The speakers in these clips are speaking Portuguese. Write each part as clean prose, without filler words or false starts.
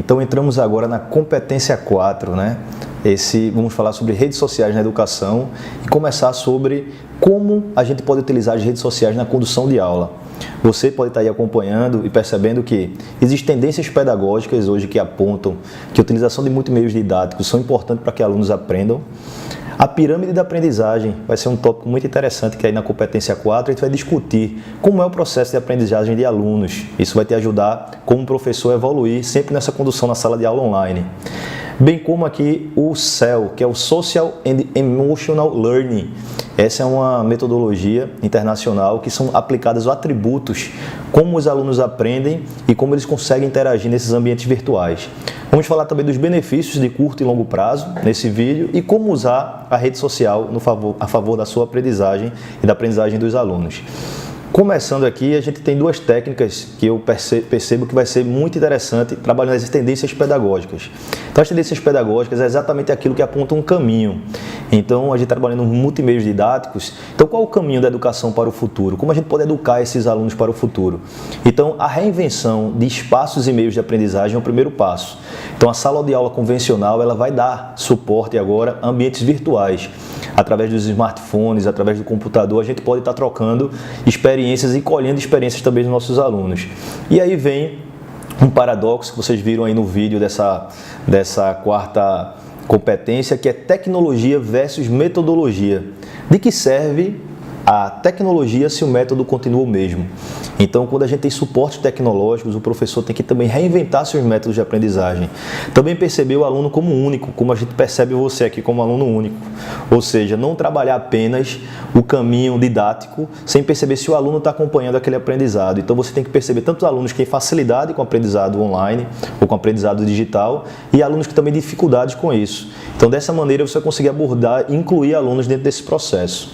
Então entramos agora na competência 4, né? Vamos falar sobre redes sociais na educação e começar sobre como a gente pode utilizar as redes sociais na condução de aula. Você pode estar aí acompanhando e percebendo que existem tendências pedagógicas hoje que apontam que a utilização de multimeios didáticos são importantes para que alunos aprendam. A pirâmide da aprendizagem vai ser um tópico muito interessante que aí na competência 4 a gente vai discutir como é o processo de aprendizagem de alunos. Isso vai te ajudar como professor a evoluir sempre nessa condução na sala de aula online. Bem como aqui o SEL, que é o Social and Emotional Learning. Essa é uma metodologia internacional que são aplicados os atributos, como os alunos aprendem e como eles conseguem interagir nesses ambientes virtuais. Vamos falar também dos benefícios de curto e longo prazo nesse vídeo e como usar a rede social a favor da sua aprendizagem e da aprendizagem dos alunos. Começando aqui, a gente tem duas técnicas que eu percebo que vai ser muito interessante trabalhando as tendências pedagógicas. Então, as tendências pedagógicas é exatamente aquilo que aponta um caminho. Então, a gente trabalhando multimeios didáticos, então qual é o caminho da educação para o futuro? Como a gente pode educar esses alunos para o futuro? Então, a reinvenção de espaços e meios de aprendizagem é o primeiro passo. Então, a sala de aula convencional, ela vai dar suporte agora a ambientes virtuais. Através dos smartphones, através do computador, a gente pode estar trocando experiências e colhendo experiências também dos nossos alunos. E aí vem um paradoxo que vocês viram aí no vídeo dessa quarta competência, que é tecnologia versus metodologia. De que serve a tecnologia se o método continua o mesmo? Então, quando a gente tem suportes tecnológicos, o professor tem que também reinventar seus métodos de aprendizagem. Também perceber o aluno como único, como a gente percebe você aqui como aluno único. Ou seja, não trabalhar apenas o caminho didático, sem perceber se o aluno está acompanhando aquele aprendizado. Então, você tem que perceber tanto os alunos que têm facilidade com o aprendizado online ou com o aprendizado digital e alunos que também têm dificuldades com isso. Então, dessa maneira, você vai conseguir abordar e incluir alunos dentro desse processo.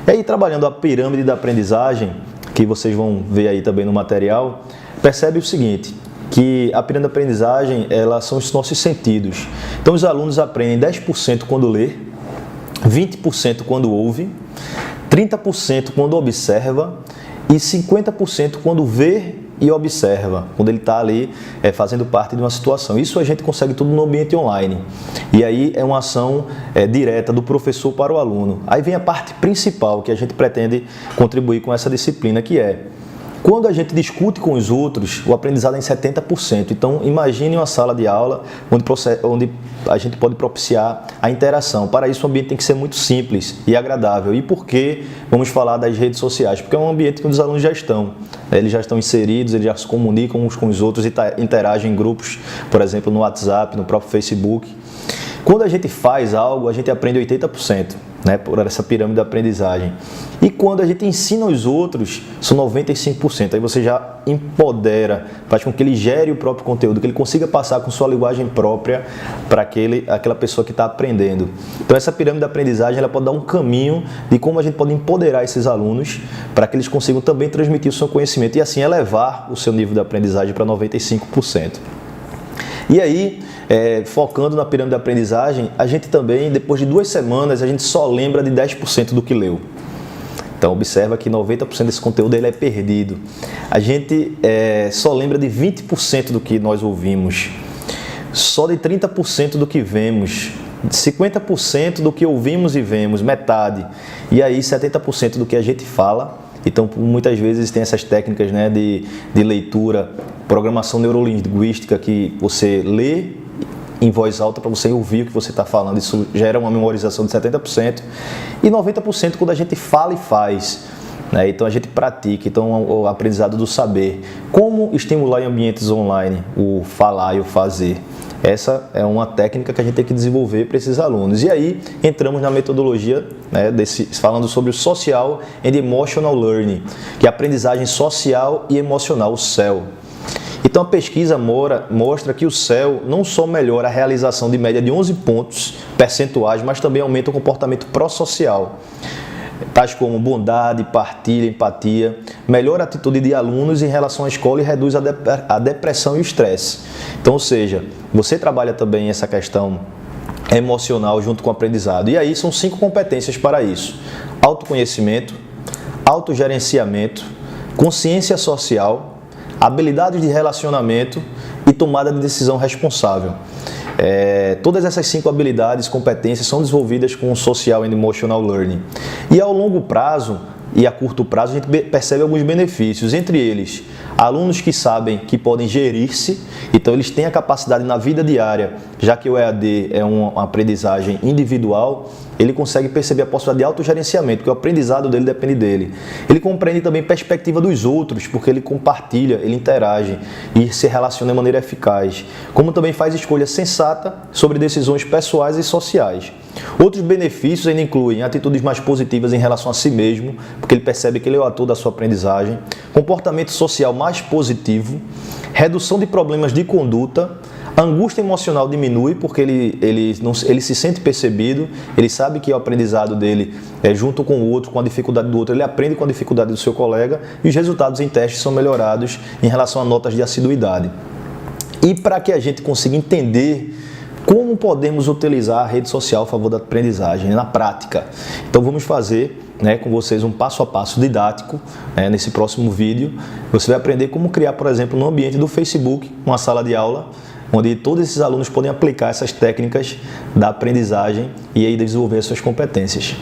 E aí, trabalhando a pirâmide da aprendizagem, que vocês vão ver aí também no material, percebe o seguinte, que a pirâmide da aprendizagem, elas são os nossos sentidos. Então, os alunos aprendem 10% quando lê, 20% quando ouve, 30% quando observa e 50% quando vê e observa, quando ele está ali fazendo parte de uma situação. Isso a gente consegue tudo no ambiente online. E aí é uma ação direta do professor para o aluno. Aí vem a parte principal que a gente pretende contribuir com essa disciplina, que é quando a gente discute com os outros, o aprendizado é em 70%. Então, imagine uma sala de aula onde a gente pode propiciar a interação. Para isso, o ambiente tem que ser muito simples e agradável. E por que vamos falar das redes sociais? Porque é um ambiente que os alunos já estão. Eles já estão inseridos, eles já se comunicam uns com os outros e interagem em grupos, por exemplo, no WhatsApp, no próprio Facebook. Quando a gente faz algo, a gente aprende 80%, né, por essa pirâmide da aprendizagem. E quando a gente ensina os outros, são 95%. Aí você já empodera, faz com que ele gere o próprio conteúdo, que ele consiga passar com sua linguagem própria para aquela pessoa que está aprendendo. Então, essa pirâmide da aprendizagem, ela pode dar um caminho de como a gente pode empoderar esses alunos para que eles consigam também transmitir o seu conhecimento e assim elevar o seu nível de aprendizagem para 95%. E aí, focando na pirâmide da aprendizagem, a gente também, depois de 2 semanas, a gente só lembra de 10% do que leu. Então, observa que 90% desse conteúdo ele é perdido. A gente só lembra de 20% do que nós ouvimos, só de 30% do que vemos, 50% do que ouvimos e vemos, metade. E aí, 70% do que a gente fala. Então, muitas vezes tem essas técnicas, né, de leitura, programação neurolinguística, que você lê em voz alta para você ouvir o que você está falando. Isso gera uma memorização de 70% e 90% quando a gente fala e faz, né? Então a gente pratica. Então o aprendizado do saber. Como estimular em ambientes online o falar e o fazer? Essa é uma técnica que a gente tem que desenvolver para esses alunos. E aí entramos na metodologia, né, falando sobre o Social and Emotional Learning, que é a aprendizagem social e emocional, o SEL. Então a pesquisa mostra que o SEL não só melhora a realização de média de 11 pontos percentuais, mas também aumenta o comportamento pró-social, tais como bondade, partilha, empatia, melhora a atitude de alunos em relação à escola e reduz a depressão e o estresse. Então, ou seja, você trabalha também essa questão emocional junto com o aprendizado. E aí são 5 competências para isso: autoconhecimento, autogerenciamento, consciência social, habilidades de relacionamento e tomada de decisão responsável. Todas essas 5 habilidades, competências são desenvolvidas com o Social and Emotional Learning. E ao longo prazo e a curto prazo a gente percebe alguns benefícios, entre eles alunos que sabem que podem gerir-se, então eles têm a capacidade na vida diária, já que o EAD é uma aprendizagem individual, ele consegue perceber a possibilidade de autogerenciamento, porque o aprendizado dele depende dele. Ele compreende também a perspectiva dos outros, porque ele compartilha, ele interage e se relaciona de maneira eficaz, como também faz escolha sensata sobre decisões pessoais e sociais. Outros benefícios ainda incluem atitudes mais positivas em relação a si mesmo, porque ele percebe que ele é o ator da sua aprendizagem, comportamento social mais positivo, redução de problemas de conduta, a angústia emocional diminui porque ele se sente percebido, ele sabe que o aprendizado dele é junto com o outro, com a dificuldade do outro, ele aprende com a dificuldade do seu colega e os resultados em testes são melhorados em relação a notas de assiduidade. E para que a gente consiga entender como podemos utilizar a rede social a favor da aprendizagem na prática, então vamos fazer com vocês um passo a passo didático nesse próximo vídeo. Você vai aprender como criar, por exemplo, no ambiente do Facebook, uma sala de aula, onde todos esses alunos podem aplicar essas técnicas da aprendizagem e aí desenvolver suas competências.